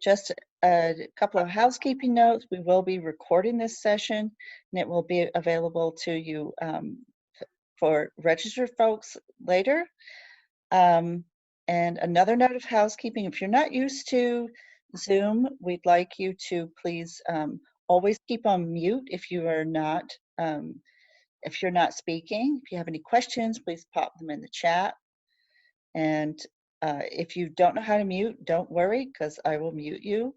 Just a couple of housekeeping notes. We will be recording this session, and it will be available to you for registered folks later. And another note of housekeeping, if you're not used to Zoom, we'd like you to please always keep on mute if you are not if you're not speaking. If you have any questions, please pop them in the chat. And if you don't know how to mute, don't worry, because I will mute you.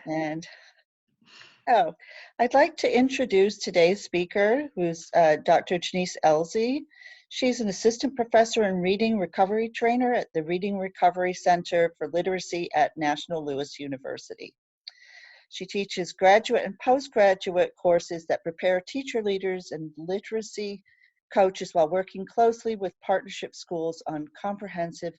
And I'd like to introduce today's speaker, who's Dr. Janice Elzy. She's an assistant professor and reading recovery trainer at the Reading Recovery Center for Literacy at National Louis University. She teaches graduate and postgraduate courses that prepare teacher leaders and literacy coaches while working closely with partnership schools on comprehensive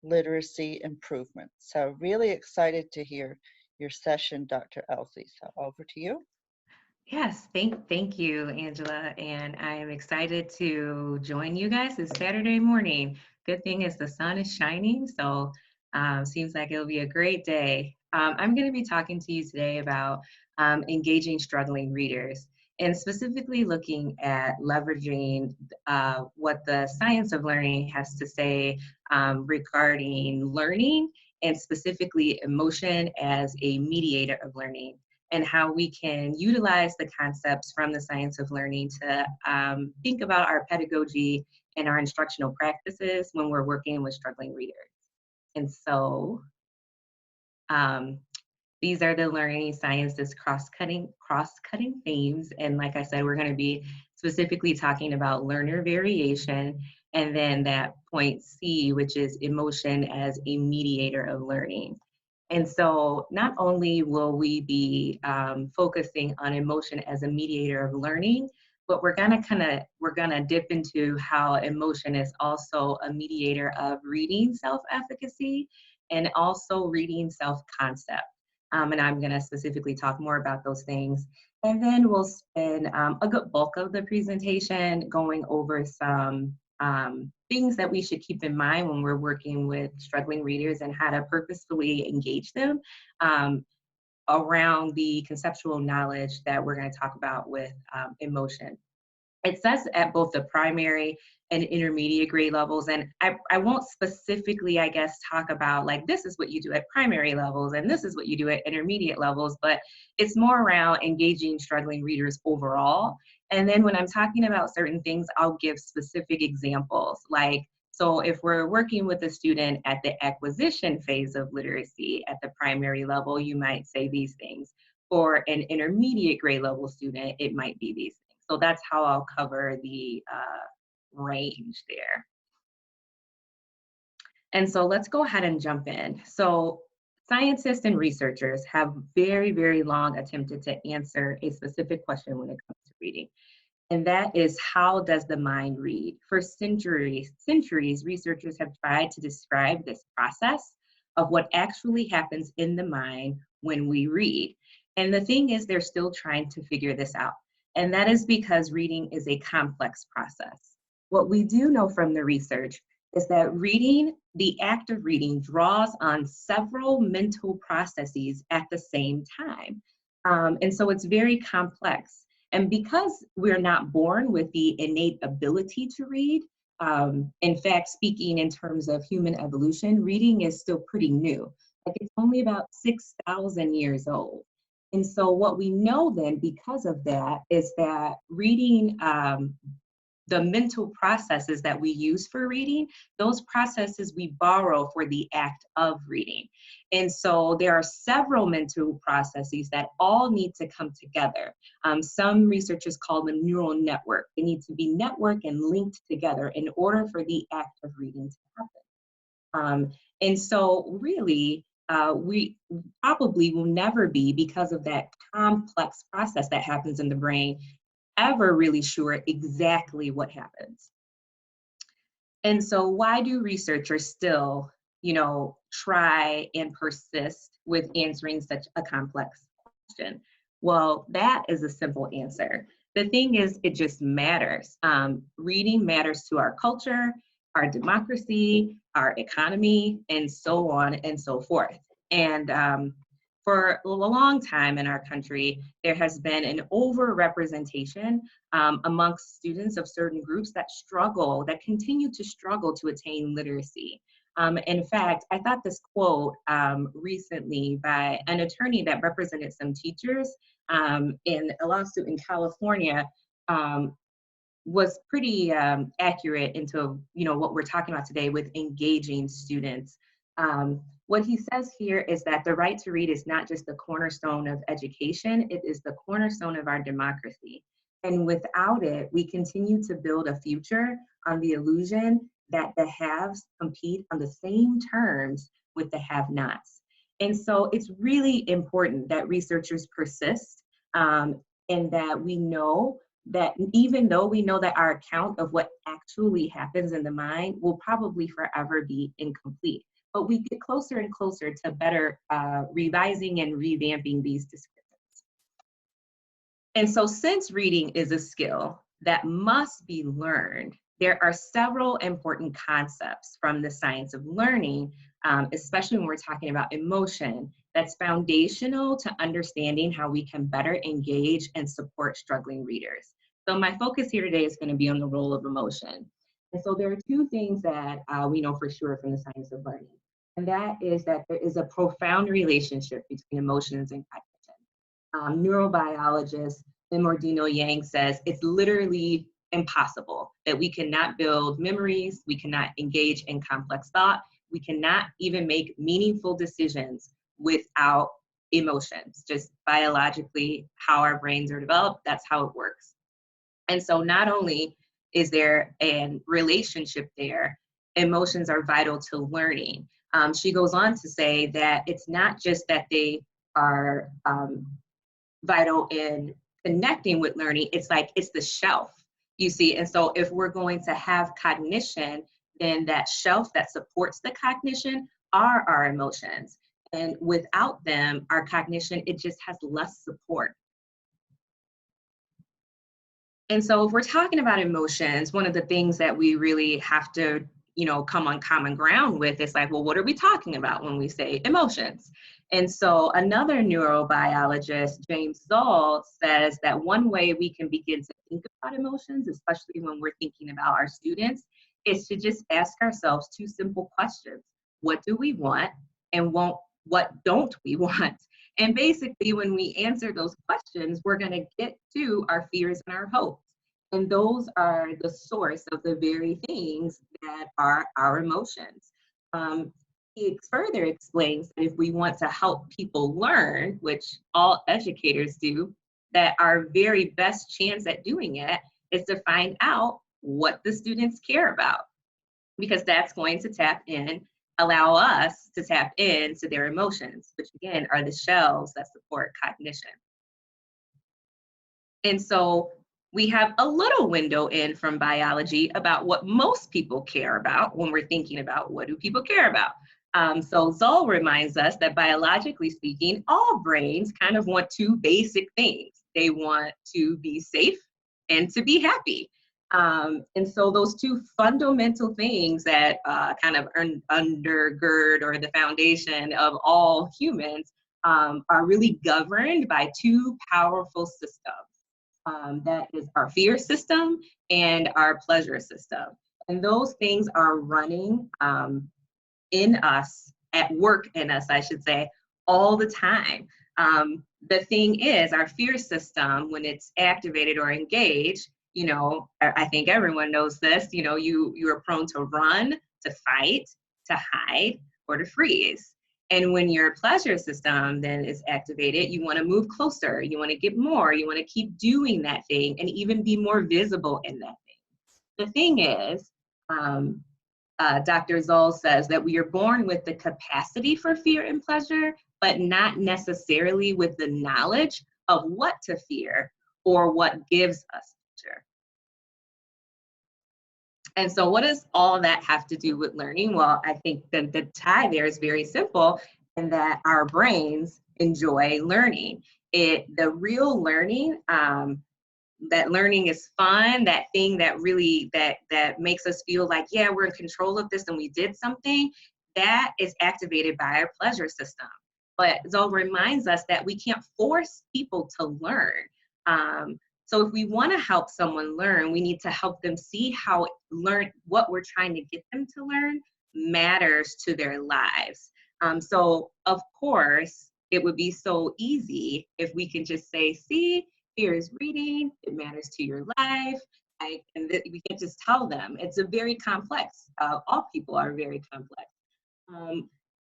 literacy improvement. So really excited to hear your session, Dr. Elzy. So over to you. Yes, thank you, Angela. And I am excited to join you guys this Saturday morning. Good thing is the sun is shining, so seems like it'll be a great day. I'm going to be talking to you today about engaging struggling readers, and specifically looking at leveraging what the science of learning has to say regarding learning, and specifically emotion as a mediator of learning, and how we can utilize the concepts from the science of learning to think about our pedagogy and our instructional practices when we're working with struggling readers. And so these are the learning sciences cross-cutting themes. And like I said, we're going to be specifically talking about learner variation, and then that point C, which is emotion as a mediator of learning. And so not only will we be focusing on emotion as a mediator of learning, but we're gonna dip into how emotion is also a mediator of reading self-efficacy and also reading self-concept. And I'm gonna specifically talk more about those things. And then we'll spend a good bulk of the presentation going over some things that we should keep in mind when we're working with struggling readers, and how to purposefully engage them around the conceptual knowledge that we're going to talk about with emotion. It says at both the primary and intermediate grade levels, and I won't specifically, I guess, talk about like this is what you do at primary levels and this is what you do at intermediate levels, but it's more around engaging struggling readers overall. And then when I'm talking about certain things, I'll give specific examples. Like, so if we're working with a student at the acquisition phase of literacy at the primary level, you might say these things. For an intermediate grade level student, it might be these things. So that's how I'll cover the range there. And so let's go ahead and jump in. So scientists and researchers have very, very long attempted to answer a specific question when it comes to reading. And that is, how does the mind read? For centuries, researchers have tried to describe this process of what actually happens in the mind when we read. And the thing is, they're still trying to figure this out. And that is because reading is a complex process. What we do know from the research is that reading, the act of reading, draws on several mental processes at the same time. And so it's very complex. And because we're not born with the innate ability to read, in fact, speaking in terms of human evolution, reading is still pretty new. Like, it's only about 6,000 years old. And so what we know then, because of that, is that reading, the mental processes that we use for reading, those processes we borrow for the act of reading. And so there are several mental processes that all need to come together. Some researchers call them neural network. They need to be networked and linked together in order for the act of reading to happen. And so really, we probably will never be, because of that complex process that happens in the brain, ever really sure exactly what happens. And so why do researchers still, try and persist with answering such a complex question? Well, that is a simple answer. The thing is, it just matters. Reading matters to our culture, our democracy, our economy, and so on and so forth. And for a long time in our country, there has been an overrepresentation amongst students of certain groups that struggle, that continue to struggle to attain literacy. In fact, I thought this quote recently by an attorney that represented some teachers in a lawsuit in California was pretty accurate into what we're talking about today with engaging students. What he says here is that the right to read is not just the cornerstone of education, it is the cornerstone of our democracy. And without it, we continue to build a future on the illusion that the haves compete on the same terms with the have-nots. And so it's really important that researchers persist and that we know that even though we know that our account of what actually happens in the mind will probably forever be incomplete, but we get closer and closer to better revising and revamping these descriptions. And so since reading is a skill that must be learned, there are several important concepts from the science of learning, especially when we're talking about emotion, that's foundational to understanding how we can better engage and support struggling readers. So my focus here today is going to be on the role of emotion. And so there are two things that we know for sure from the science of learning. And that is that there is a profound relationship between emotions and cognition. Neurobiologist Imordino Yang says it's literally impossible that we cannot build memories, we cannot engage in complex thought, we cannot even make meaningful decisions without emotions. Just biologically, how our brains are developed, that's how it works. And so not only is there a relationship there, emotions are vital to learning. She goes on to say that it's not just that they are vital in connecting with learning, it's the shelf, you see. And so if we're going to have cognition, then that shelf that supports the cognition are our emotions. And without them, our cognition, it just has less support. And so if we're talking about emotions, one of the things that we really have to, come on common ground with is well, what are we talking about when we say emotions? And so another neurobiologist, James Zoll, says that one way we can begin to think about emotions, especially when we're thinking about our students, is to just ask ourselves two simple questions. What do we want? And what don't we want? And basically, when we answer those questions, we're going to get to our fears and our hopes. And those are the source of the very things that are our emotions. He further explains that if we want to help people learn, which all educators do, that our very best chance at doing it is to find out what the students care about, because that's going to allow us to tap into their emotions, which again are the shells that support cognition. And so we have a little window in from biology about what most people care about when we're thinking about what do people care about. So Zoll reminds us that biologically speaking, all brains kind of want two basic things. They want to be safe and to be happy. And so those two fundamental things that kind of undergird or the foundation of all humans are really governed by two powerful systems. That is our fear system and our pleasure system. And those things are running in us, at work in us, I should say, all the time. The thing is, our fear system, when it's activated or engaged, I think everyone knows this, you are prone to run, to fight, to hide, or to freeze. And when your pleasure system then is activated, you want to move closer, you want to get more, you want to keep doing that thing and even be more visible in that thing. The thing is, Dr. Zoll says that we are born with the capacity for fear and pleasure, but not necessarily with the knowledge of what to fear or what gives us pleasure. And so what does all that have to do with learning? Well, I think the tie there is very simple, in that our brains enjoy learning. The real learning, that learning is fun, that thing that really, that makes us feel like, yeah, we're in control of this and we did something, that is activated by our pleasure system. But Zoe reminds us that we can't force people to learn. So if we want to help someone learn, we need to help them see how what we're trying to get them to learn matters to their lives. So of course, it would be so easy if we can just say, see, here is reading, it matters to your life. We can just tell them. It's a very complex, all people are very complex.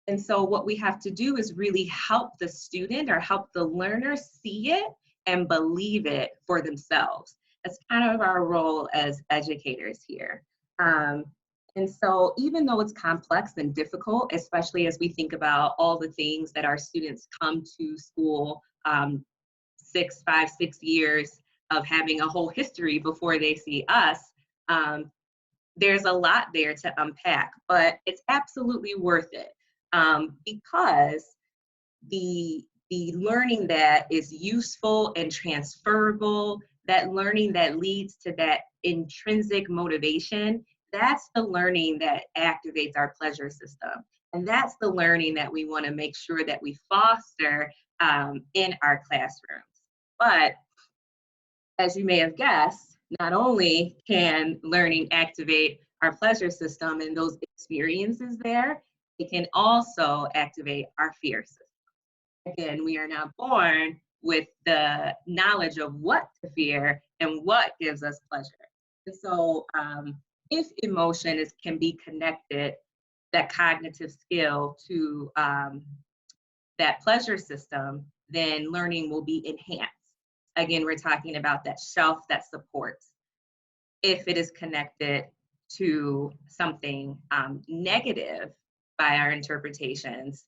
And so what we have to do is really help the student or help the learner see it and believe it for themselves. That's kind of our role as educators here. And so even though it's complex and difficult, especially as we think about all the things that our students come to school, 6 years of having a whole history before they see us, there's a lot there to unpack, but it's absolutely worth it, because the learning that is useful and transferable, that learning that leads to that intrinsic motivation, that's the learning that activates our pleasure system. And that's the learning that we want to make sure that we foster in our classrooms. But as you may have guessed, not only can learning activate our pleasure system and those experiences there, it can also activate our fear system. Again, we are not born with the knowledge of what to fear and what gives us pleasure. And so if emotion can be connected, that cognitive skill to that pleasure system, then learning will be enhanced. Again, we're talking about that shelf that supports. If it is connected to something negative by our interpretations,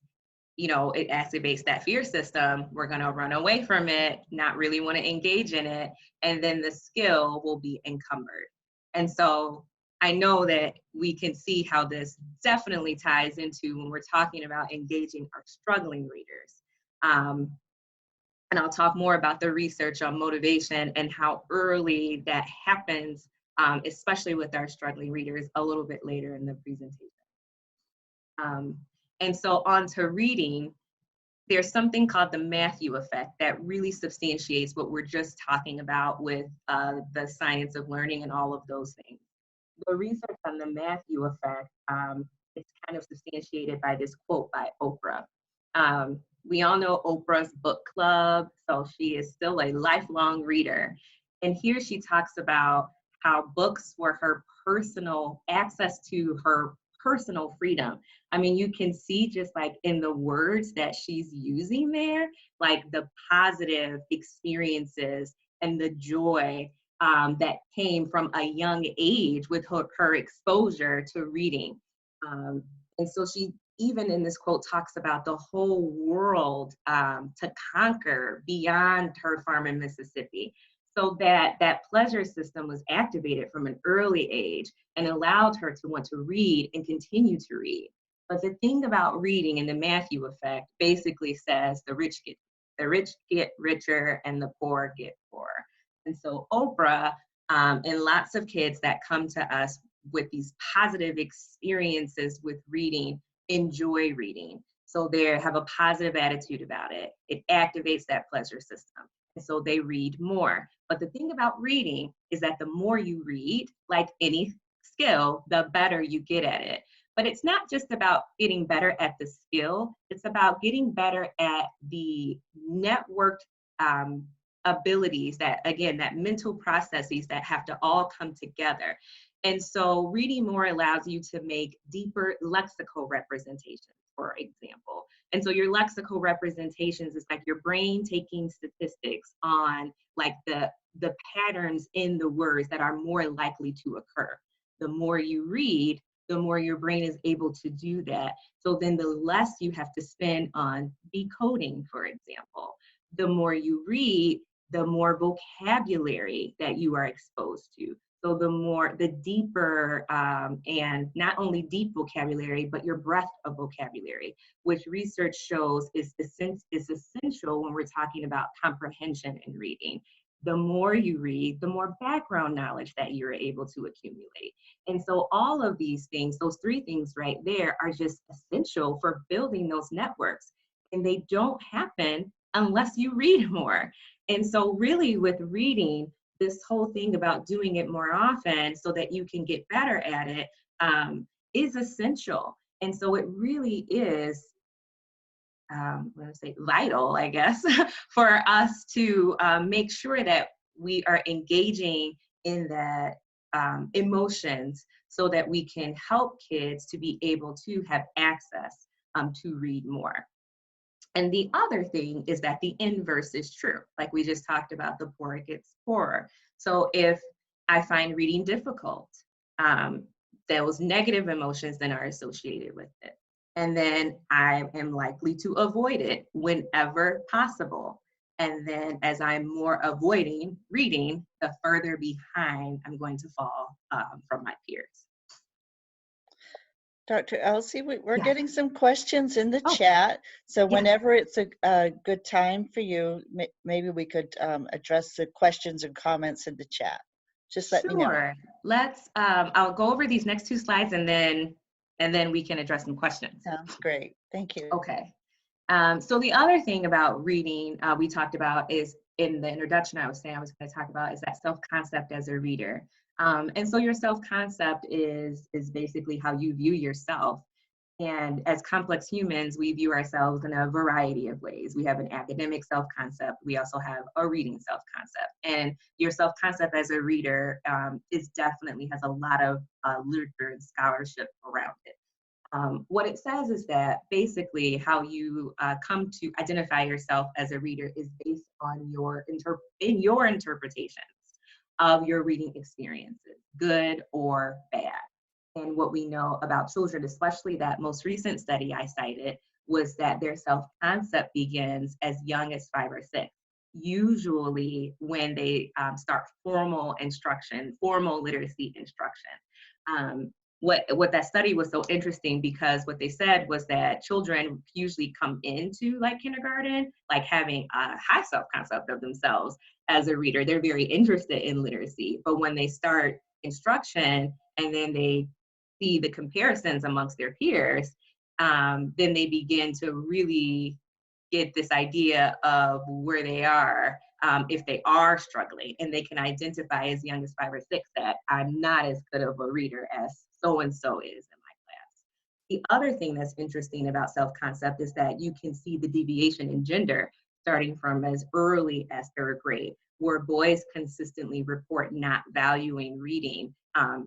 it activates that fear system. We're going to run away from it, not really want to engage in it, and then the skill will be encumbered. And so I know that we can see how this definitely ties into when we're talking about engaging our struggling readers. And I'll talk more about the research on motivation and how early that happens, especially with our struggling readers, a little bit later in the presentation. And so on to reading, there's something called the Matthew effect that really substantiates what we're just talking about with the science of learning and all of those things. The research on the Matthew effect, it's kind of substantiated by this quote by Oprah. We all know Oprah's book club, so she is still a lifelong reader. And here she talks about how books were her personal access to her personal freedom. I mean, you can see just like in the words that she's using there, like the positive experiences and the joy that came from a young age with her exposure to reading. And so she, even in this quote, talks about the whole world to conquer beyond her farm in Mississippi. So that pleasure system was activated from an early age and allowed her to want to read and continue to read. But the thing about reading in the Matthew effect basically says the rich get richer and the poor get poorer. And so Oprah and lots of kids that come to us with these positive experiences with reading enjoy reading. So they have a positive attitude about it. It activates that pleasure system. And so they read more. But the thing about reading is that the more you read, like any skill, the better you get at it. But it's not just about getting better at the skill, it's about getting better at the networked abilities that, again, that mental processes that have to all come together. And so reading more allows you to make deeper lexical representations, for example. And so your lexical representations is like your brain taking statistics on like the patterns in the words that are more likely to occur. The more you read, the more your brain is able to do that. So then the less you have to spend on decoding, for example. The more you read, the more vocabulary that you are exposed to. So the deeper, and not only deep vocabulary, but your breadth of vocabulary, which research shows is essential when we're talking about comprehension in reading. The more you read, the more background knowledge that you're able to accumulate. And so all of these things, those three things right there, are just essential for building those networks. and they don't happen unless you read more. And so really with reading, this whole thing about doing it more often so that you can get better at it is essential. And so it really is, let's say, vital, I guess, for us to make sure that we are engaging in that emotions so that we can help kids to be able to have access to read more. And the other thing is that the inverse is true. Like we just talked about, the poor gets poorer. So if I find reading difficult, those negative emotions then are associated with it. And then I am likely to avoid it whenever possible. And then as I'm more avoiding reading, the further behind I'm going to fall from my peers. Dr. Elsie, we're Yeah. getting some questions in the Oh, chat. So yeah. whenever it's a good time for you, maybe we could address the questions and comments in the chat. Just let me know. Sure. Let's, I'll go over these next two slides and then we can address some questions. Sounds great. Thank you. Okay. So the other thing about reading we talked about is in the introduction I was saying I was going to talk about is that self-concept as a reader. And so your self-concept is basically how you view yourself. And as complex humans, we view ourselves in a variety of ways. We have an academic self-concept. We also have a reading self-concept. And your self-concept as a reader is definitely has a lot of literature and scholarship around it. What it says is that basically how you come to identify yourself as a reader is based on your interpretations of your reading experiences, good or bad. And what we know about children, especially that most recent study I cited, was that their self-concept begins as young as 5 or 6, usually when they start formal instruction, formal literacy instruction. What that study was so interesting because what they said was that children usually come into like kindergarten like having a high self-concept of themselves as a reader. They're very interested in literacy, but when they start instruction and then they see the comparisons amongst their peers, then they begin to really get this idea of where they are if they are struggling, and they can identify as young as 5 or 6 that I'm not as good of a reader as so-and-so is in my class. The other thing that's interesting about self-concept is that you can see the deviation in gender starting from as early as 3rd grade, where boys consistently report not valuing reading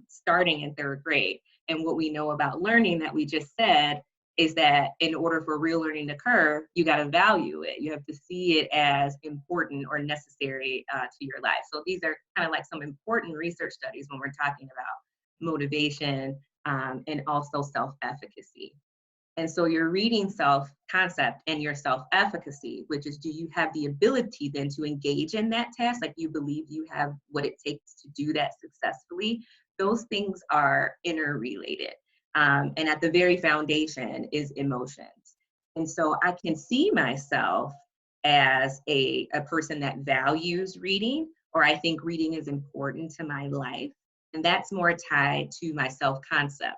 starting in 3rd grade. And what we know about learning that we just said is that in order for real learning to occur, you got to value it. You have to see it as important or necessary to your life. So these are kind of like some important research studies when we're talking about motivation and also self-efficacy. And so your reading self-concept and your self-efficacy, which is, do you have the ability then to engage in that task? Like you believe you have what it takes to do that successfully? Those things are interrelated. And at the very foundation is emotions. And so I can see myself as a person that values reading, or I think reading is important to my life. And that's more tied to my self-concept.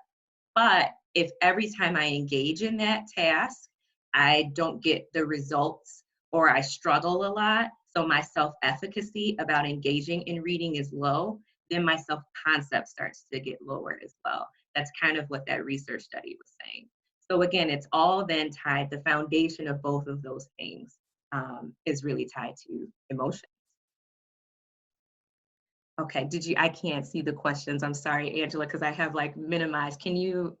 But if every time I engage in that task, I don't get the results or I struggle a lot, so my self-efficacy about engaging in reading is low, then my self-concept starts to get lower as well. That's kind of what that research study was saying. So again, it's all then tied, the foundation of both of those things is really tied to emotion. Okay, I can't see the questions. I'm sorry, Angela, because I have like minimized. Can you,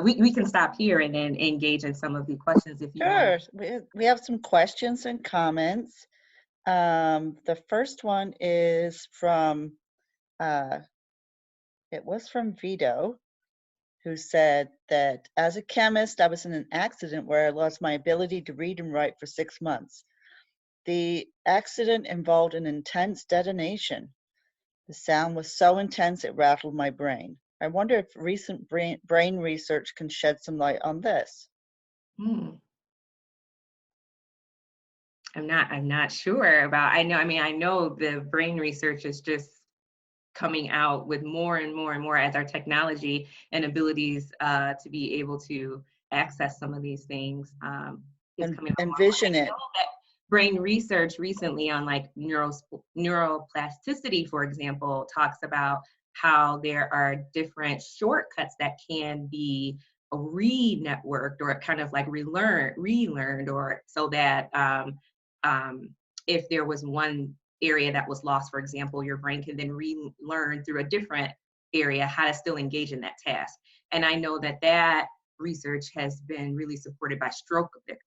we can stop here and then engage in some of the questions if you want. Sure. We have some questions and comments. The first one is from, it was from Vito, who said that as a chemist, I was in an accident where I lost my ability to read and write for 6 months. The accident involved an intense detonation. The sound was so intense it rattled my brain. I wonder if recent brain research can shed some light on this. I'm not sure about, I know the brain research is just coming out with more and more and more as our technology and abilities to be able to access some of these things is And coming along. envision I it. know that brain research recently on like neuroplasticity, for example, talks about how there are different shortcuts that can be re-networked or kind of like relearned, or so that if there was one area that was lost, for example, your brain can then relearn through a different area how to still engage in that task. And I know that that research has been really supported by stroke victims.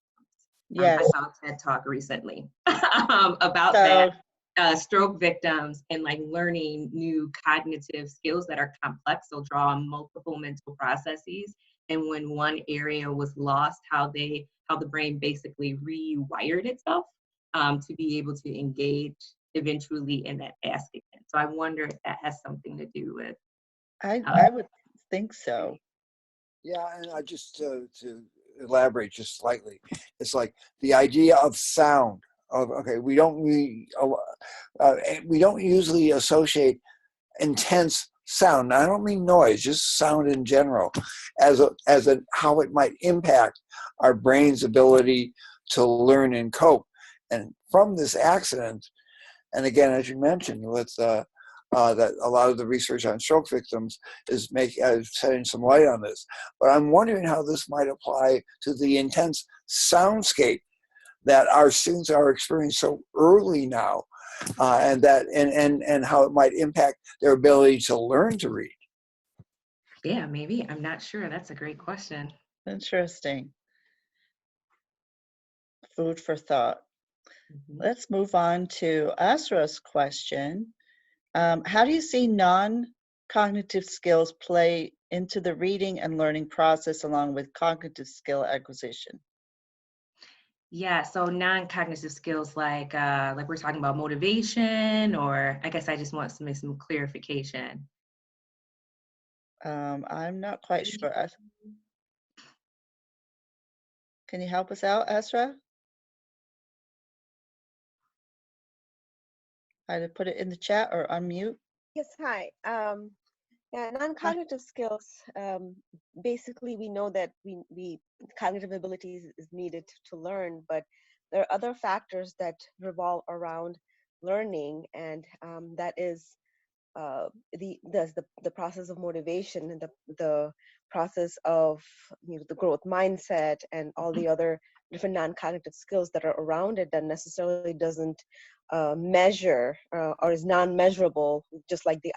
I Yes. saw a TED talk recently about So that, stroke victims and like learning new cognitive skills that are complex. They'll draw on multiple mental processes. And when one area was lost, how the brain basically rewired itself to be able to engage eventually in that task again. So I wonder if that has something to do with. I would think so. Yeah, and I just to elaborate just slightly, it's like the idea of sound. Of okay, we don't usually associate intense sound. Now, I don't mean noise, just sound in general, as how it might impact our brain's ability to learn and cope. And from this accident, and again, as you mentioned, with that a lot of the research on stroke victims is shedding some light on this. But I'm wondering how this might apply to the intense soundscape that our students are experiencing so early now, and how it might impact their ability to learn to read. Yeah, maybe. I'm not sure. That's a great question. Interesting. Food for thought. Mhm. Let's move on to Asra's question. How do you see non-cognitive skills play into the reading and learning process along with cognitive skill acquisition? Yeah, so non-cognitive skills like we're talking about motivation, or I guess I just want to make some clarification. I'm not quite sure. Can you help us out, Asra? Either put it in the chat or unmute. Yes, hi. Yeah, Hi. non-cognitive skills, basically we know that we cognitive abilities is needed to learn, but there are other factors that revolve around learning, and that is the process of motivation and the process of the growth mindset and all the other different non-cognitive skills that are around it that necessarily doesn't measure or is non-measurable, just like the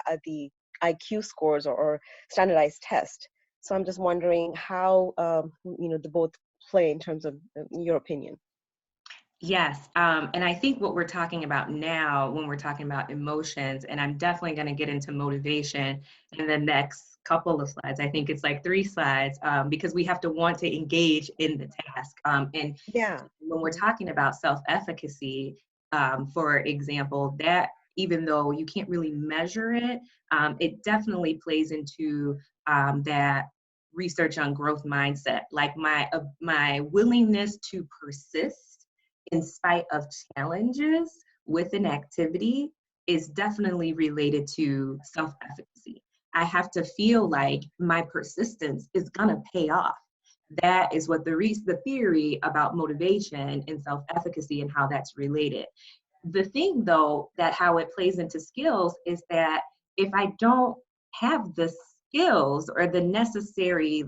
IQ scores or standardized test. So I'm just wondering how the both play in terms of your opinion. Yes, and I think what we're talking about now when we're talking about emotions, and I'm definitely going to get into motivation in the next couple of slides. I think it's like 3 slides, because we have to want to engage in the task. And Yeah. when we're talking about self-efficacy, for example, that even though you can't really measure it, it definitely plays into that research on growth mindset, like my willingness to persist in spite of challenges with an activity is definitely related to self-efficacy. I have to feel like my persistence is gonna pay off. That is what the theory about motivation and self-efficacy and how that's related. The thing though, that how it plays into skills is that if I don't have the skills or the necessary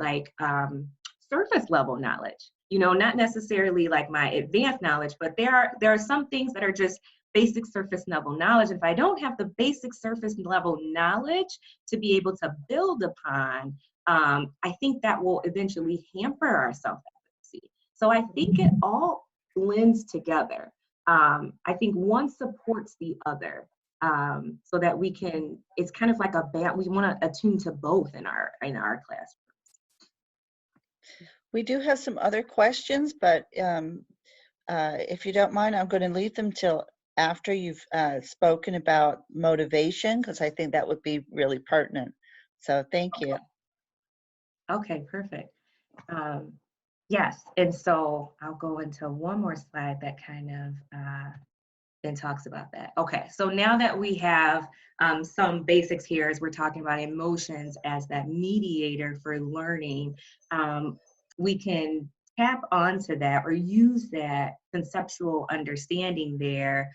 surface level knowledge, not necessarily like my advanced knowledge, but there are some things that are just basic surface level knowledge. If I don't have the basic surface level knowledge to be able to build upon, I think that will eventually hamper our self-efficacy. So I think it all blends together. I think one supports the other, so that we can, it's kind of like a band, we want to attune to both in our class. We do have some other questions, but if you don't mind, I'm going to leave them till after you've spoken about motivation, because I think that would be really pertinent. So thank you. Okay, perfect. Yes, and so I'll go into one more slide that kind of then talks about that. Okay, so now that we have some basics here, as we're talking about emotions as that mediator for learning, we can tap onto that or use that conceptual understanding there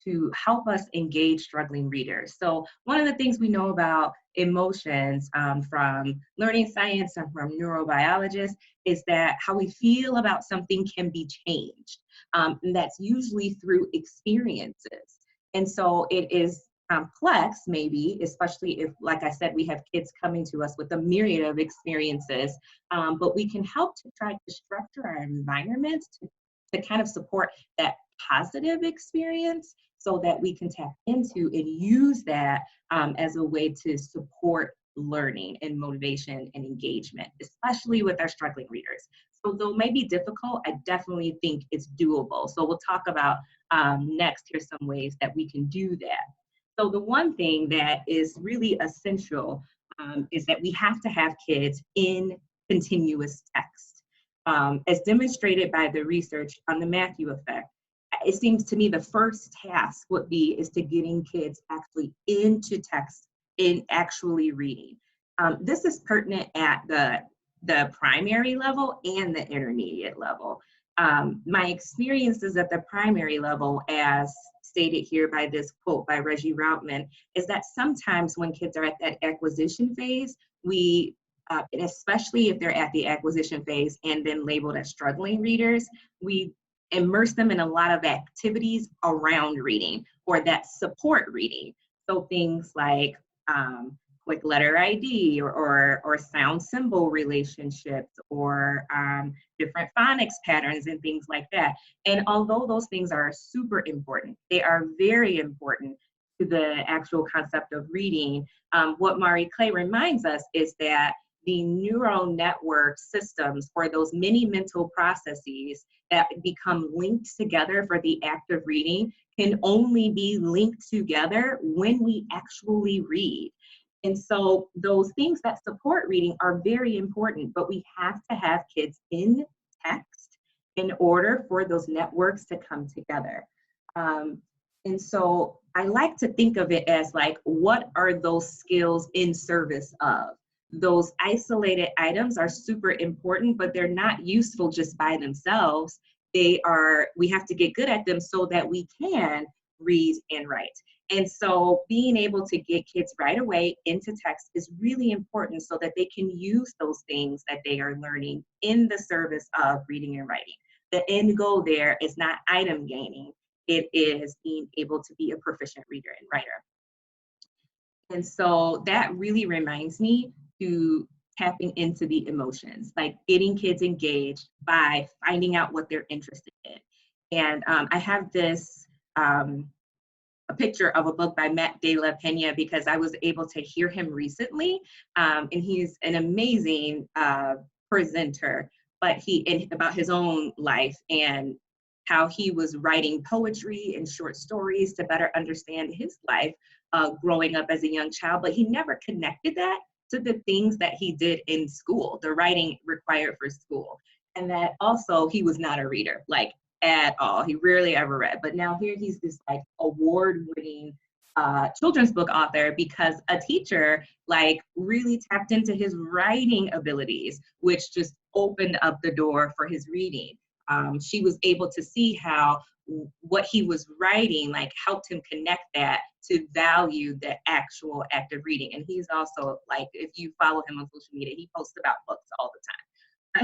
to help us engage struggling readers. So one of the things we know about emotions from learning science and from neurobiologists is that how we feel about something can be changed. And that's usually through experiences. And so it is complex, maybe, especially if, like I said, we have kids coming to us with a myriad of experiences, but we can help to try to structure our environment to kind of support that positive experience so that we can tap into and use that as a way to support learning and motivation and engagement, especially with our struggling readers. So though it may be difficult, I definitely think it's doable. So we'll talk about next, here's some ways that we can do that. So the one thing that is really essential is that we have to have kids in continuous text. As demonstrated by the research on the Matthew effect, it seems to me the first task would be is to getting kids actually into text, in actually reading. This is pertinent at the primary level and the intermediate level. My experiences at the primary level, as stated here by this quote by Reggie Routman, is that sometimes when kids are at that acquisition phase, we, and especially if they're at the acquisition phase and then labeled as struggling readers, we immerse them in a lot of activities around reading or that support reading. So things like quick letter ID or sound symbol relationships or different phonics patterns and things like that. And although those things are super important, they are very important to the actual concept of reading. What Mari Clay reminds us is that the neural network systems or those many mental processes that become linked together for the act of reading can only be linked together when we actually read. And so those things that support reading are very important, but we have to have kids in text in order for those networks to come together. And so I like to think of it as like, what are those skills in service of? Those isolated items are super important, but they're not useful just by themselves. We have to get good at them so that we can read and write. And so being able to get kids right away into text is really important so that they can use those things that they are learning in the service of reading and writing. The end goal there is not item gaining. It is being able to be a proficient reader and writer. And so that really reminds me to tapping into the emotions, like getting kids engaged by finding out what they're interested in. And I have this, a picture of a book by Matt De La Pena because I was able to hear him recently. And he's an amazing presenter, but about his own life and how he was writing poetry and short stories to better understand his life growing up as a young child, but he never connected that to the things that he did in school, the writing required for school. And that also he was not a reader, like at all. He rarely ever read, but now here he's this like award-winning children's book author because a teacher like really tapped into his writing abilities, which just opened up the door for his reading. She was able to see how what he was writing like helped him connect that to value the actual act of reading. And he's also like, if you follow him on social media, he posts about books all the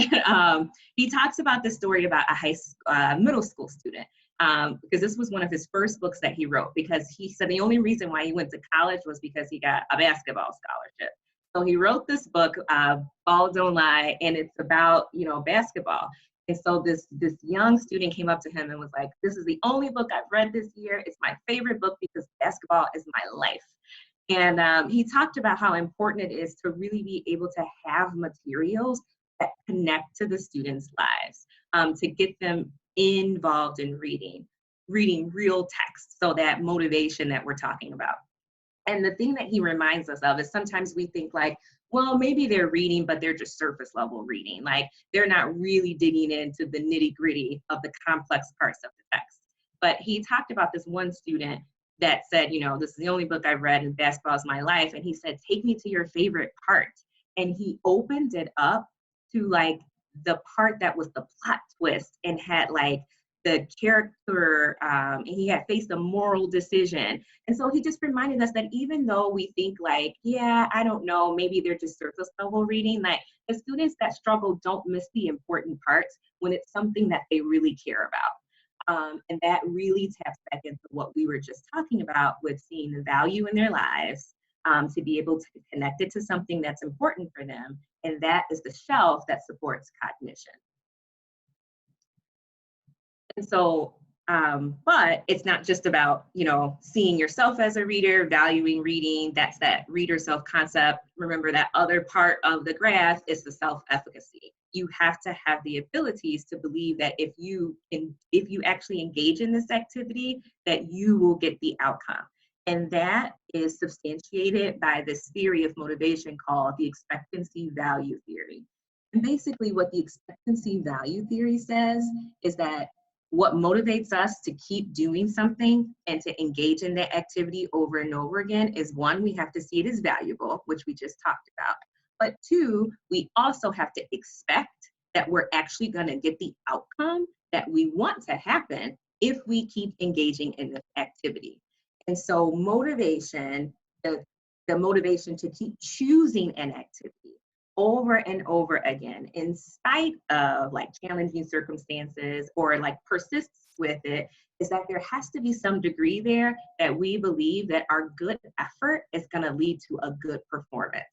time. He talks about this story about a middle school student because this was one of his first books that he wrote, because he said the only reason why he went to college was because he got a basketball scholarship. So he wrote this book, Ball Don't Lie, and it's about, basketball. And so this young student came up to him and was like, this is the only book I've read this year. It's my favorite book because basketball is my life. And he talked about how important it is to really be able to have materials that connect to the students' lives, to get them involved in reading real text. So that motivation that we're talking about. And the thing that he reminds us of is sometimes we think like, well, maybe they're reading, but they're just surface level reading. Like they're not really digging into the nitty gritty of the complex parts of the text. But he talked about this one student that said, this is the only book I've read and basketball is my life. And he said, take me to your favorite part. And he opened it up to like the part that was the plot twist and had like the character, and he had faced a moral decision. And so he just reminded us that even though we think like, yeah, I don't know, maybe they're just surface level reading, like the students that struggle don't miss the important parts when it's something that they really care about. And that really taps back into what we were just talking about with seeing the value in their lives, to be able to connect it to something that's important for them. And that is the shelf that supports cognition. And so, but it's not just about, you know, seeing yourself as a reader, valuing reading. That's that reader self-concept. Remember, that other part of the graph is the self-efficacy. You have to have the abilities to believe that if you actually engage in this activity, that you will get the outcome. And that is substantiated by this theory of motivation called the expectancy value theory. And basically what the expectancy value theory says is that what motivates us to keep doing something and to engage in that activity over and over again is, one, we have to see it as valuable, which we just talked about. But two, we also have to expect that we're actually going to get the outcome that we want to happen if we keep engaging in this activity. And so motivation, the motivation to keep choosing an activity over and over again, in spite of like challenging circumstances, or like persists with it, is that there has to be some degree there that we believe that our good effort is going to lead to a good performance.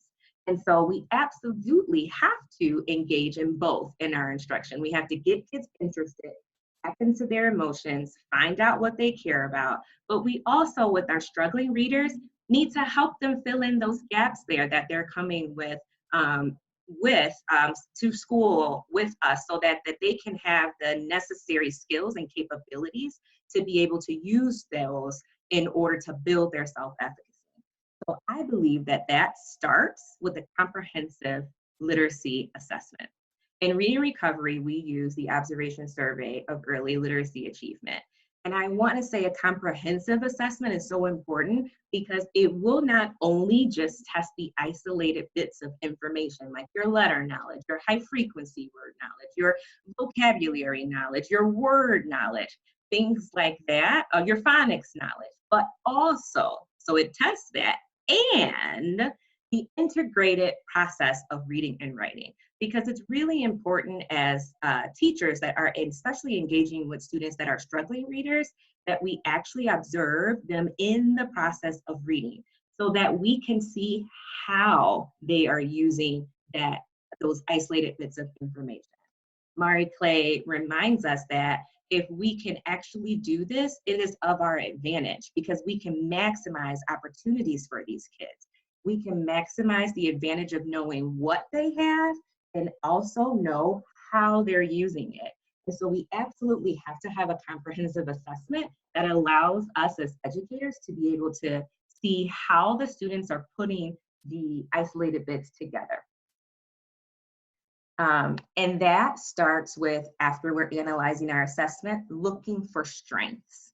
And so we absolutely have to engage in both in our instruction. We have to get kids interested, tap into their emotions, find out what they care about, but we also, with our struggling readers, need to help them fill in those gaps there that they're coming with to school with us, so that they can have the necessary skills and capabilities to be able to use those in order to build their self-efficacy. So I believe that that starts with a comprehensive literacy assessment. In Reading Recovery, we use the observation survey of early literacy achievement. And I want to say a comprehensive assessment is so important because it will not only just test the isolated bits of information, like your letter knowledge, your high frequency word knowledge, your vocabulary knowledge, your word knowledge, things like that, your phonics knowledge, but also, so it tests that, and the integrated process of reading and writing. Because it's really important as teachers that are especially engaging with students that are struggling readers, that we actually observe them in the process of reading, so that we can see how they are using those isolated bits of information. Mari Clay reminds us that if we can actually do this, it is of our advantage, because we can maximize opportunities for these kids. We can maximize the advantage of knowing what they have and also know how they're using it. And so we absolutely have to have a comprehensive assessment that allows us as educators to be able to see how the students are putting the isolated bits together. And that starts with, after we're analyzing our assessment, looking for strengths.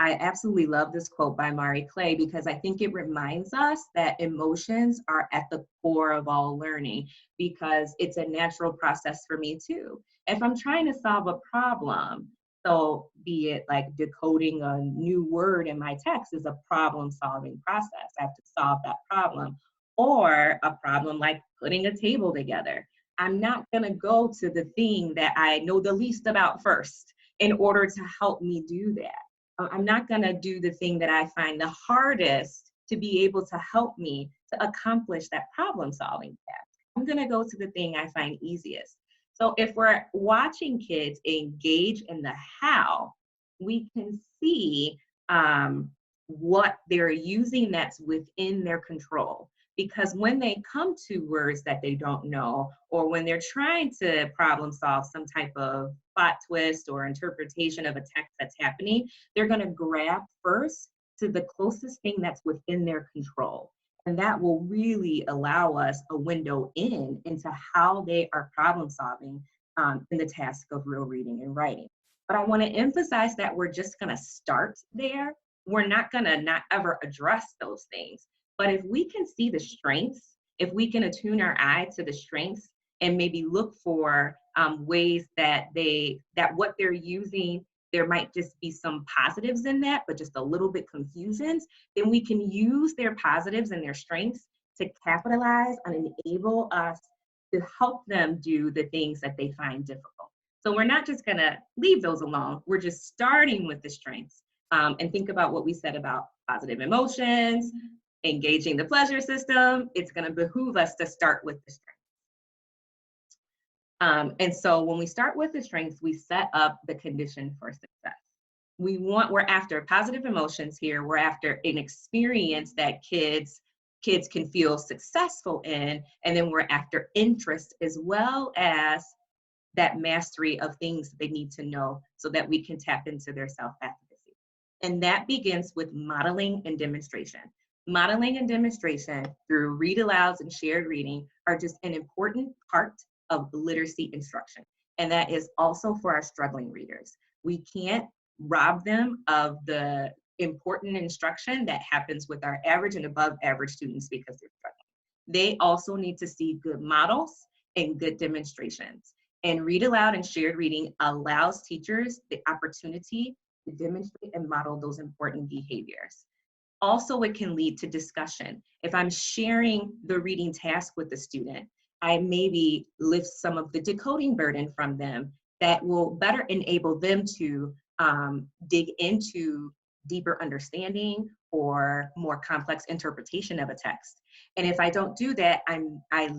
I absolutely love this quote by Mari Clay, because I think it reminds us that emotions are at the core of all learning, because it's a natural process for me too. If I'm trying to solve a problem, so be it like decoding a new word in my text is a problem-solving process. I have to solve that problem. Or a problem like putting a table together. I'm not gonna go to the thing that I know the least about first in order to help me do that. I'm not gonna do the thing that I find the hardest to be able to help me to accomplish that problem-solving task. I'm gonna go to the thing I find easiest. So if we're watching kids engage in the how, we can see what they're using that's within their control. Because when they come to words that they don't know, or when they're trying to problem solve some type of plot twist or interpretation of a text that's happening, they're going to grab first to the closest thing that's within their control. And that will really allow us a window into how they are problem solving in the task of real reading and writing. But I want to emphasize that we're just going to start there. We're not going to not ever address those things. But if we can see the strengths, if we can attune our eye to the strengths, and maybe look for ways that what they're using, there might just be some positives in that, but just a little bit confusions, then we can use their positives and their strengths to capitalize and enable us to help them do the things that they find difficult. So we're not just gonna leave those alone, we're just starting with the strengths. And think about what we said about positive emotions, engaging the pleasure system. It's gonna behoove us to start with the strengths. And so when we start with the strengths, we set up the condition for success. We're after positive emotions here. We're after an experience that kids can feel successful in. And then we're after interest as well as that mastery of things they need to know so that we can tap into their self-efficacy. And that begins with modeling and demonstration. Modeling and demonstration through read alouds and shared reading are just an important part of literacy instruction. And that is also for our struggling readers. We can't rob them of the important instruction that happens with our average and above average students because they're struggling. They also need to see good models and good demonstrations. And read aloud and shared reading allows teachers the opportunity to demonstrate and model those important behaviors. Also, it can lead to discussion. If I'm sharing the reading task with the student, I maybe lift some of the decoding burden from them that will better enable them to dig into deeper understanding or more complex interpretation of a text. And if I don't do that, I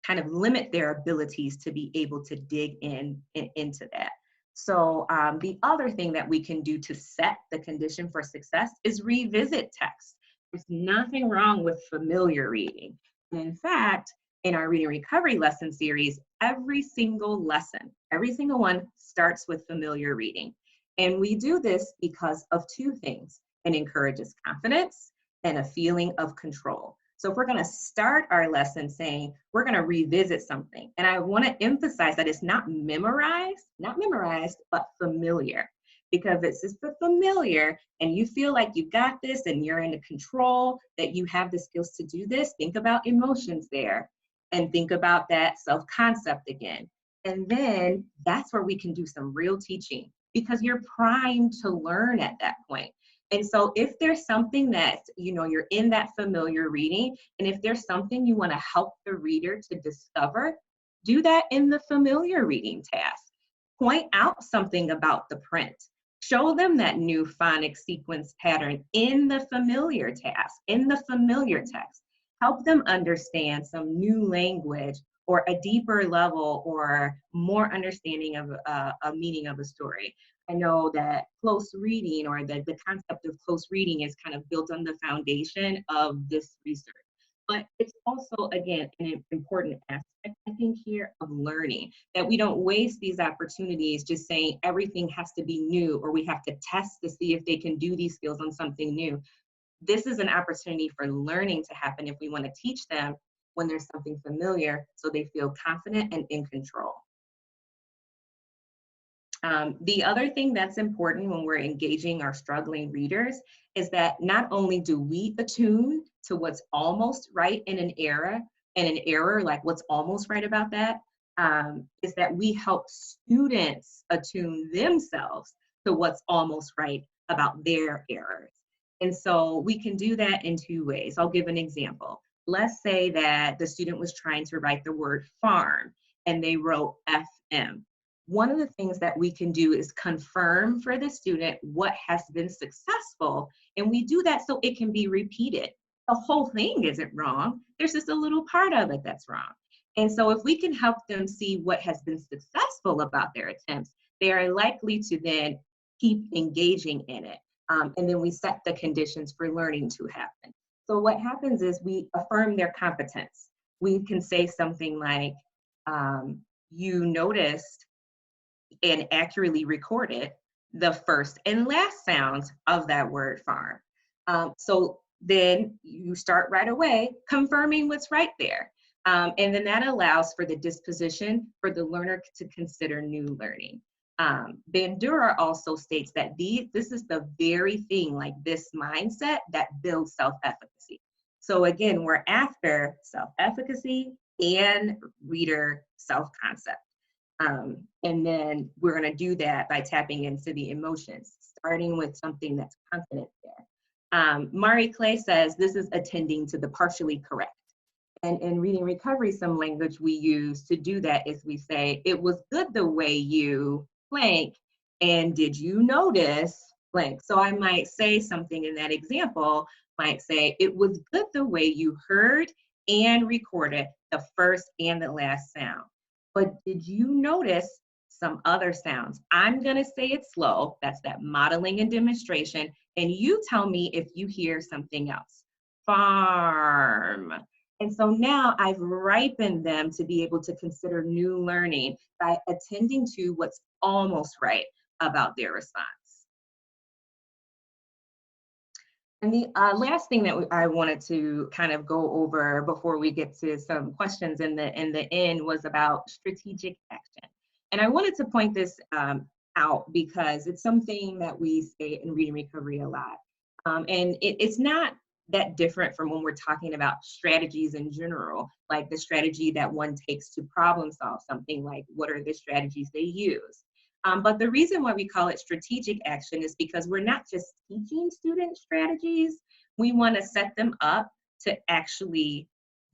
kind of limit their abilities to be able to dig into that. So the other thing that we can do to set the condition for success is revisit text. There's nothing wrong with familiar reading. And in fact, in our reading recovery lesson series, every single lesson, every single one starts with familiar reading. And we do this because of two things. It encourages confidence and a feeling of control. So if we're gonna start our lesson saying, we're gonna revisit something, and I wanna emphasize that it's not memorized, but familiar. Because it's just the familiar and you feel like you got this and you're in control, that you have the skills to do this, think about emotions there and think about that self-concept again. And then that's where we can do some real teaching because you're primed to learn at that point. And so if there's something that, you're in that familiar reading, and if there's something you want to help the reader to discover, do that in the familiar reading task. Point out something about the print. Show them that new phonic sequence pattern in the familiar task, in the familiar text. Help them understand some new language or a deeper level or more understanding of a meaning of a story. I know that close reading or the concept of close reading is kind of built on the foundation of this research. But it's also, again, an important aspect, I think, here of learning, that we don't waste these opportunities just saying everything has to be new or we have to test to see if they can do these skills on something new. This is an opportunity for learning to happen if we want to teach them when there's something familiar so they feel confident and in control. The other thing that's important when we're engaging our struggling readers is that not only do we attune to what's almost right in an error, like what's almost right about that, is that we help students attune themselves to what's almost right about their errors. And so we can do that in two ways. I'll give an example. Let's say that the student was trying to write the word farm and they wrote FM. One of the things that we can do is confirm for the student what has been successful, and we do that so it can be repeated. The whole thing isn't wrong. There's just a little part of it that's wrong. And so if we can help them see what has been successful about their attempts, they are likely to then keep engaging in it. And then we set the conditions for learning to happen. So what happens is we affirm their competence. We can say something like, you noticed and accurately recorded the first and last sounds of that word farm. So then you start right away confirming what's right there. And then that allows for the disposition for the learner to consider new learning. Bandura also states that this is the very thing, like this mindset that builds self-efficacy. So again, we're after self-efficacy, and reader self-concept. And then we're going to do that by tapping into the emotions, starting with something that's confident there. Mari Clay says this is attending to the partially correct. And in reading recovery, some language we use to do that is we say, it was good the way you blank, and did you notice blank? So I might say something in that example, might say, it was good the way you heard and recorded the first and the last sound. But did you notice some other sounds? I'm gonna say it slow, that's that modeling and demonstration, and you tell me if you hear something else. Farm. And so now I've ripened them to be able to consider new learning by attending to what's almost right about their response. And the last thing that I wanted to kind of go over before we get to some questions in the end was about strategic action. And I wanted to point this out because it's something that we say in reading recovery a lot. And it's not that different from when we're talking about strategies in general, like the strategy that one takes to problem solve something, like what are the strategies they use. But the reason why we call it strategic action is because we're not just teaching students strategies, we want to set them up to actually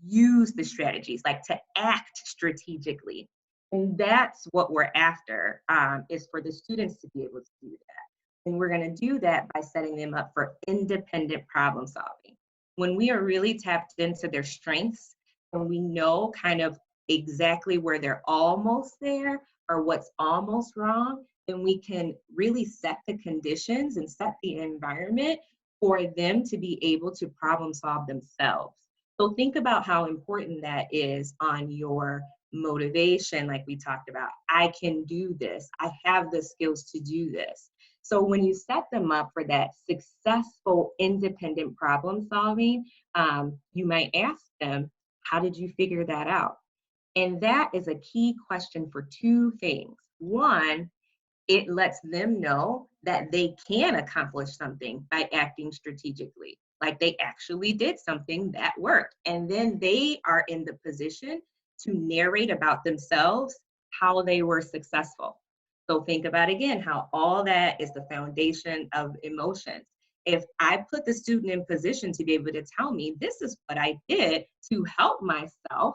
use the strategies, like to act strategically. And that's what we're after, is for the students to be able to do that. And we're going to do that by setting them up for independent problem solving. When we are really tapped into their strengths and we know kind of exactly where they're almost there or what's almost wrong, then we can really set the conditions and set the environment for them to be able to problem solve themselves. So think about how important that is on your motivation, like we talked about. I can do this. I have the skills to do this. So when you set them up for that successful independent problem solving, you might ask them, how did you figure that out? And that is a key question for two things. One, it lets them know that they can accomplish something by acting strategically, like they actually did something that worked. And then they are in the position to narrate about themselves how they were successful. So think about again how all that is the foundation of emotions. If I put the student in position to be able to tell me this is what I did to help myself,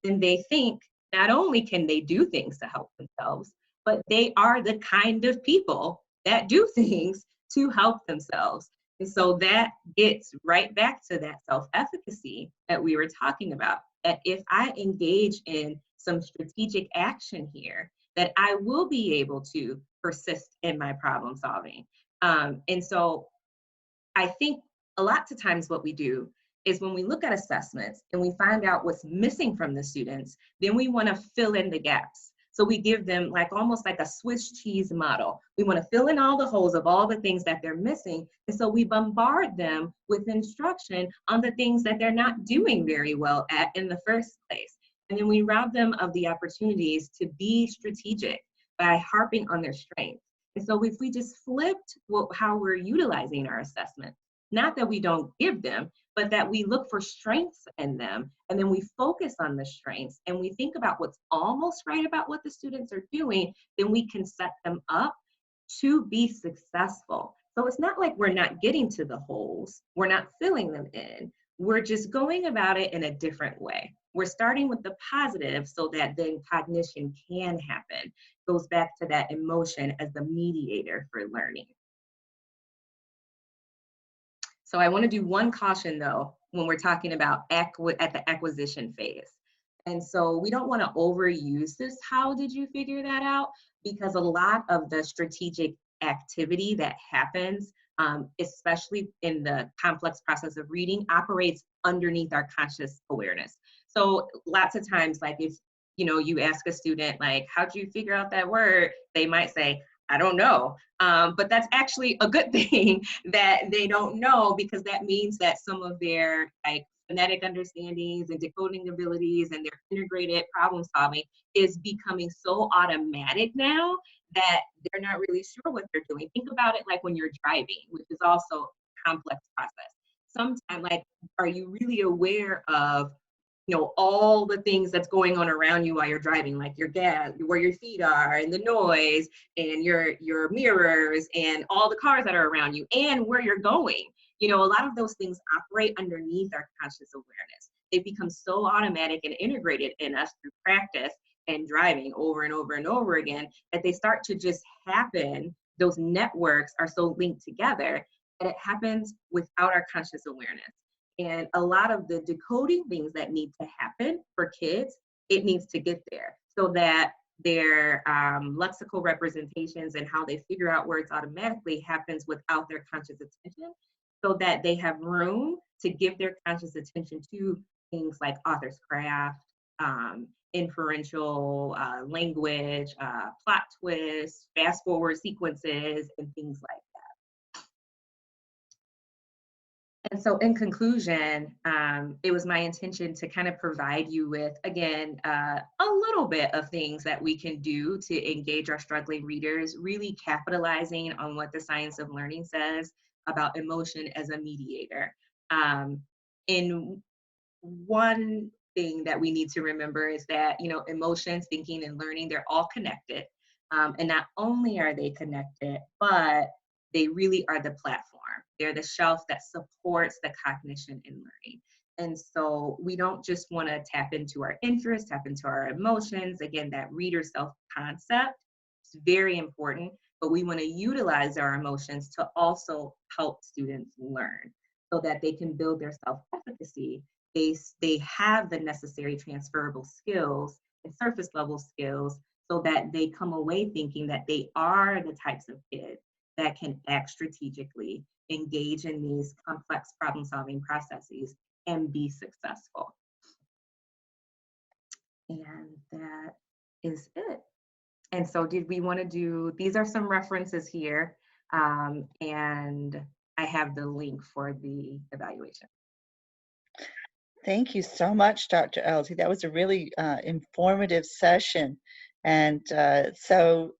then they think not only can they do things to help themselves, but they are the kind of people that do things to help themselves. And so that gets right back to that self-efficacy that we were talking about, that if I engage in some strategic action here, that I will be able to persist in my problem solving. And so I think a lot of times what we do is when we look at assessments and we find out what's missing from the students, then we want to fill in the gaps. So we give them like almost like a Swiss cheese model. We want to fill in all the holes of all the things that they're missing. And so we bombard them with instruction on the things that they're not doing very well at in the first place. And then we rob them of the opportunities to be strategic by harping on their strengths. And so if we just flipped how we're utilizing our assessment, not that we don't give them, but that we look for strengths in them, and then we focus on the strengths, and we think about what's almost right about what the students are doing, then we can set them up to be successful. So it's not like we're not getting to the holes, we're not filling them in, we're just going about it in a different way. We're starting with the positive so that then cognition can happen. Goes back to that emotion as the mediator for learning. So I want to do one caution though, when we're talking about at the acquisition phase. And so we don't want to overuse this, how did you figure that out? Because a lot of the strategic activity that happens, especially in the complex process of reading, operates underneath our conscious awareness. So lots of times, like if you ask a student, like, how'd you figure out that word? They might say, I don't know. But that's actually a good thing that they don't know, because that means that some of their like phonetic understandings and decoding abilities and their integrated problem solving is becoming so automatic now that they're not really sure what they're doing. Think about it like when you're driving, which is also a complex process. Sometimes, like, are you really aware of all the things that's going on around you while you're driving, like your gas, where your feet are, and the noise, and your mirrors, and all the cars that are around you, and where you're going. A lot of those things operate underneath our conscious awareness. They become so automatic and integrated in us through practice and driving over and over and over again that they start to just happen. Those networks are so linked together that it happens without our conscious awareness. And a lot of the decoding things that need to happen for kids, it needs to get there so that their lexical representations and how they figure out words automatically happens without their conscious attention, so that they have room to give their conscious attention to things like author's craft, inferential language, plot twists, fast forward sequences, and things like that. And so in conclusion, it was my intention to kind of provide you with, again, a little bit of things that we can do to engage our struggling readers, really capitalizing on what the science of learning says about emotion as a mediator. In one thing that we need to remember is that, emotions, thinking, and learning, they're all connected. And not only are they connected, but they really are the platform. They're the shelf that supports the cognition and learning. And so we don't just want to tap into our interests, tap into our emotions. Again, that reader self concept is very important, but we want to utilize our emotions to also help students learn so that they can build their self-efficacy. They have the necessary transferable skills and surface level skills so that they come away thinking that they are the types of kids that can act strategically, engage in these complex problem solving processes, and be successful. And that is it. And so did we want to do, these are some references here, and I have the link for the evaluation. Thank you so much, Dr. Elsie. That was a really informative session. And so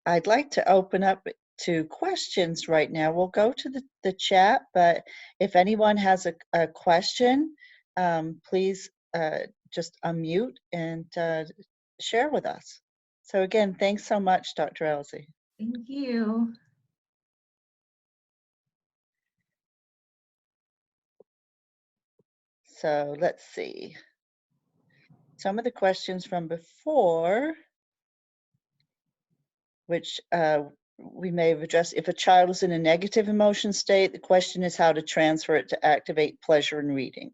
I'd like to open up to questions right now. We'll go to the chat, but if anyone has a question, please just unmute and share with us. So again, thanks so much, Dr. Elsie. Thank you. So let's see. Some of the questions from before, which we may have addressed. If a child is in a negative emotion state, the question is how to transfer it to activate pleasure in reading.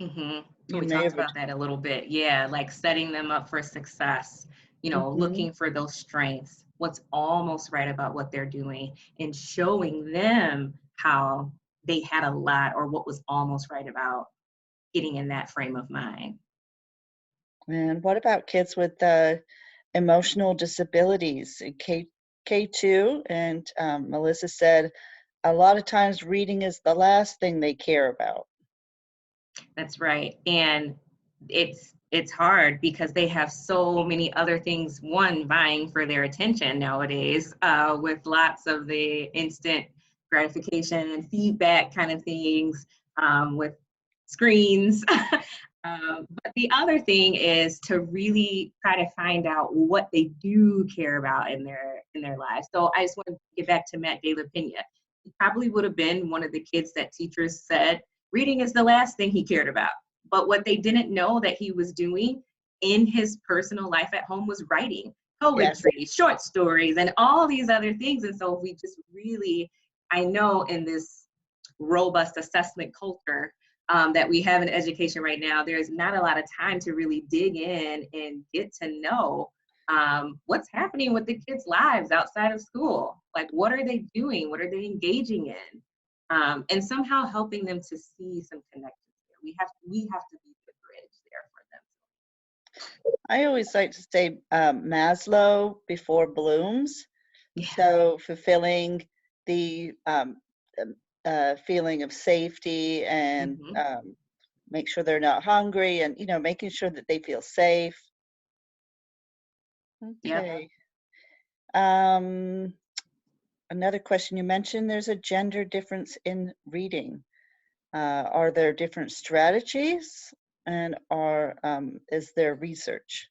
Mm-hmm. We talked about that a little bit. Yeah, like setting them up for success, looking for those strengths, what's almost right about what they're doing, and showing them how they had a lot or what was almost right about getting in that frame of mind. And what about kids with emotional disabilities? K2, and Melissa said, a lot of times reading is the last thing they care about. That's right. And it's hard because they have so many other things, vying for their attention nowadays, with lots of the instant gratification and feedback kind of things, with screens. But the other thing is to really try to find out what they do care about in their lives. So I just want to get back to Matt De La Pena. He probably would have been one of the kids that teachers said reading is the last thing he cared about. But what they didn't know that he was doing in his personal life at home was writing poetry, yes, short stories, and all these other things. And so if we just really, I know in this robust assessment culture that we have in education right now, there's not a lot of time to really dig in and get to know what's happening with the kids' lives outside of school. Like, what are they doing? What are they engaging in? And somehow helping them to see some connections there. We have to be the bridge there for them. I always like to say Maslow before Bloom's. Yeah. So fulfilling the feeling of safety and make sure they're not hungry, and making sure that they feel safe. Okay. Yep. Another question you mentioned, there's a gender difference in reading. Are there different strategies, and is there research?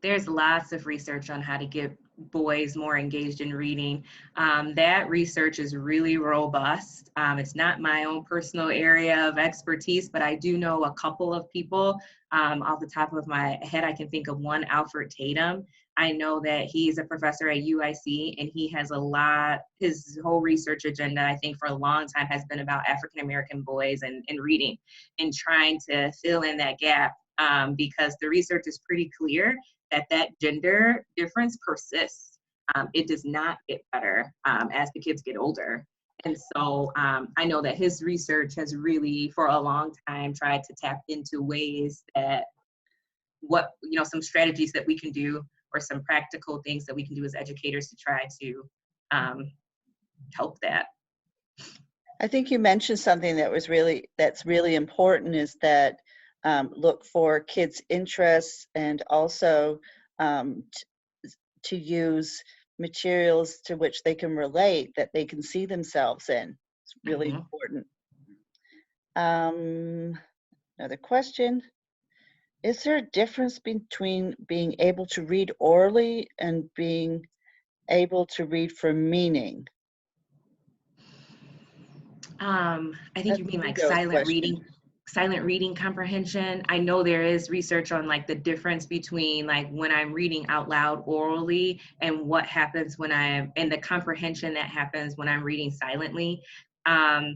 There's lots of research on how to get boys more engaged in reading. That research is really robust. It's not my own personal area of expertise, but I do know a couple of people. Off the top of my head, I can think of one, Alfred Tatum. I know that he's a professor at UIC, and he has his whole research agenda, I think for a long time, has been about African-American boys and reading and trying to fill in that gap, because the research is pretty clear that gender difference persists. It does not get better as the kids get older. And so I know that his research has really, for a long time, tried to tap into ways that some strategies that we can do, or some practical things that we can do as educators to try to help that. I think you mentioned something that's really important, is that look for kids' interests, and also to use materials to which they can relate, that they can see themselves in. It's really important. Another question. Is there a difference between being able to read orally and being able to read for meaning? I think you mean like That's a silent question. reading comprehension. I know there is research on like the difference between like when I'm reading out loud orally and what happens and the comprehension that happens when I'm reading silently. I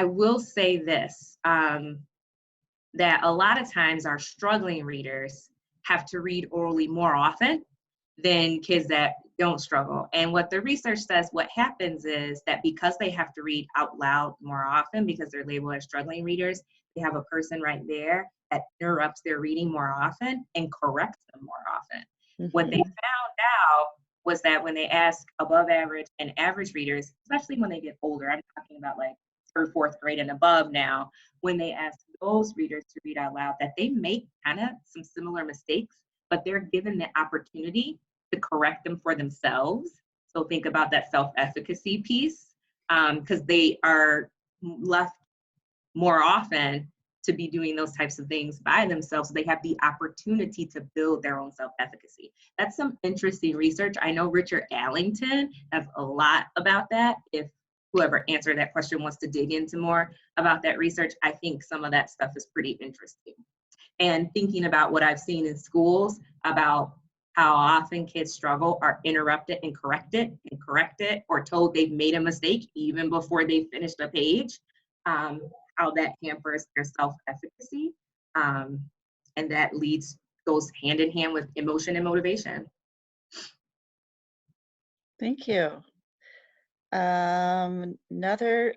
will say this, that a lot of times our struggling readers have to read orally more often than kids that don't struggle. And what the research says, what happens is that because they have to read out loud more often, because they're labeled as struggling readers, they have a person right there that interrupts their reading more often and corrects them more often. What they found out was that when they ask above average and average readers, especially when they get older, I'm talking about like third, fourth grade and above now, when they ask those readers to read out loud, that they make kind of some similar mistakes, but they're given the opportunity to correct them for themselves. So think about that self-efficacy piece, because they are left more often to be doing those types of things by themselves. So they have the opportunity to build their own self-efficacy. That's some interesting research. I know Richard Allington has a lot about that. If whoever answered that question wants to dig into more about that research, I think some of that stuff is pretty interesting. And thinking about what I've seen in schools about how often kids struggle, are interrupted and corrected, or told they've made a mistake even before they finished a page, how that hampers their self-efficacy. And that goes hand in hand with emotion and motivation. Thank you. Another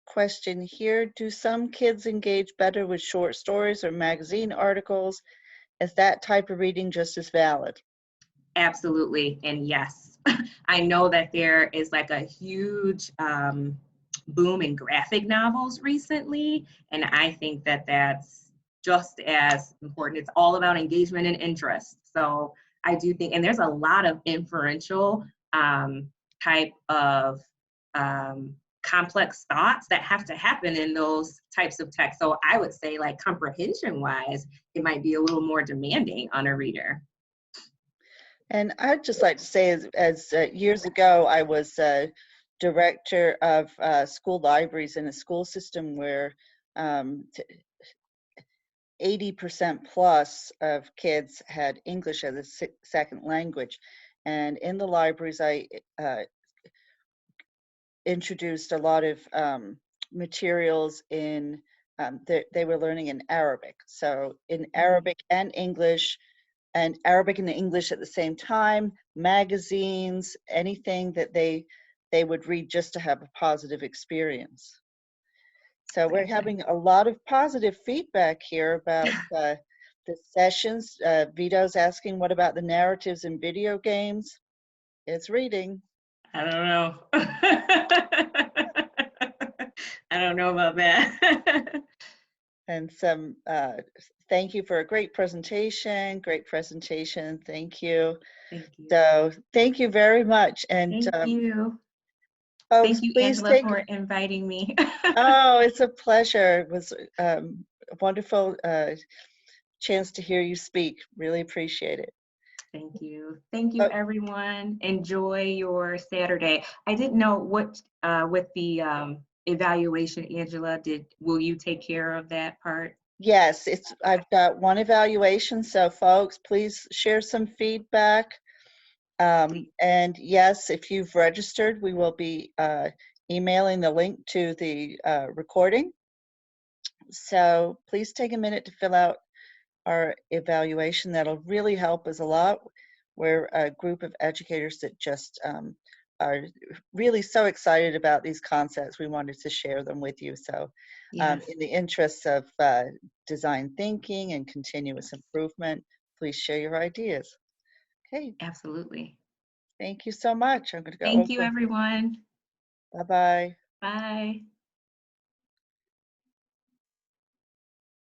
question here. Do some kids engage better with short stories or magazine articles? Is that type of reading just as valid? Absolutely, and yes. I know that there is like a huge boom in graphic novels recently, and I think that that's just as important. It's all about engagement and interest. So I do think, and there's a lot of inferential type of complex thoughts that have to happen in those types of texts. So I would say, like, comprehension wise, it might be a little more demanding on a reader. And I'd just like to say, as years ago, I was director of school libraries in a school system where 80% plus of kids had English as a second language. And in the libraries, I introduced a lot of materials in, they were learning in Arabic. So in Arabic and English, and Arabic and English at the same time, magazines, anything that they would read just to have a positive experience. So we're having a lot of positive feedback here about the sessions. Vito's asking, what about the narratives in video games? It's reading. I don't know. I don't know about that. And some, thank you for a great presentation. Thank you. Thank you. So thank you very much. And Thank you. Folks, Thank you, please Angela, take, for inviting me. oh, it's a pleasure. It was a wonderful chance to hear you speak. Really appreciate it. Thank you. Thank you, Oh, everyone. Enjoy your Saturday. I didn't know what, with the evaluation, Angela, will you take care of that part? yes, I've got one evaluation, so folks, please share some feedback. And yes, if you've registered, we will be emailing the link to the recording. So please take a minute to fill out our evaluation. That'll really help us a lot. We're a group of educators that just are really so excited about these concepts. We wanted to share them with you. So Yes, in the interests of design thinking and continuous improvement, please share your ideas. Okay, absolutely. thank you so much. I'm going to go Thank you, over. everyone. Bye-bye. Bye.